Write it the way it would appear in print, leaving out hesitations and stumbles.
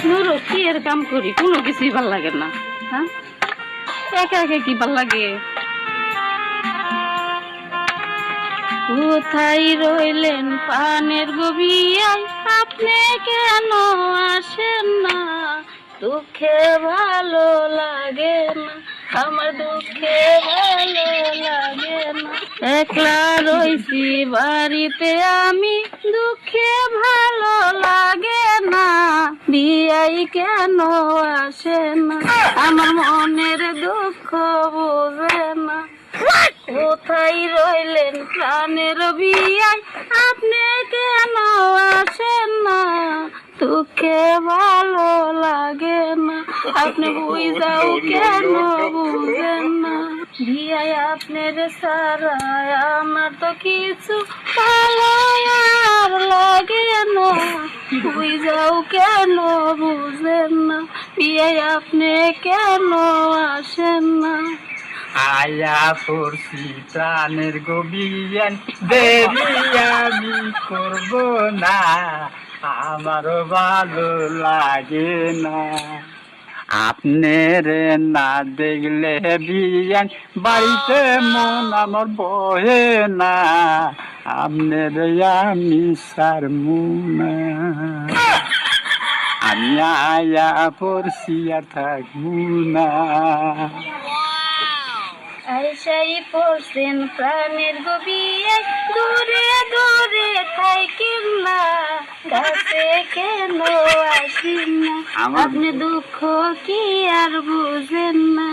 নুরো কি এর কাম করি, কোনো কিছুই ভাল লাগে না। হ্যাঁ, একা একা কি ভাল লাগে? কোথায় রইলেন পানের গবিয়ায়, আপনি কেন আসেন না? দুঃখে ভালো লাগে না, আমার দুঃখে ভালো লাগে না। একলা রইছি বাড়িতে আমি, দুঃখে ভালো লাগে না। বিয়াই কেন আসে না, আমার মনের দুঃখ বুঝে না। কোথায় রইলেন প্রাণের বিয়ায়, আপনি কেন আসেন না? দুঃখে ভালো লাগে না, আপনি বুঝাও কেন বুঝেন না? বিয়ায় আপনার সারা আমার তো কিছু ভালো আর লাগে না, বুঝাও কেন বুঝেন না? বিয়ায় আপনি কেন আসেন না? আয়া পড়ছি প্রাণের গবিয়ান, দেরি আমি করব না, আমারও ভালো লাগে না। আপনারে না দেখলে বিয়ান, বাড়িতে মন আমার বহে না, আপনারে আমি সারমু না। আমি আয়া পড়ছি আর থাকবো না। আইসাই পড়ছেন প্রাণের গবিয়ায়, দূরে দূরে থাকেন না, কাছে কেন আসেন না? আপনি দুঃখ কি আর বুঝেন না?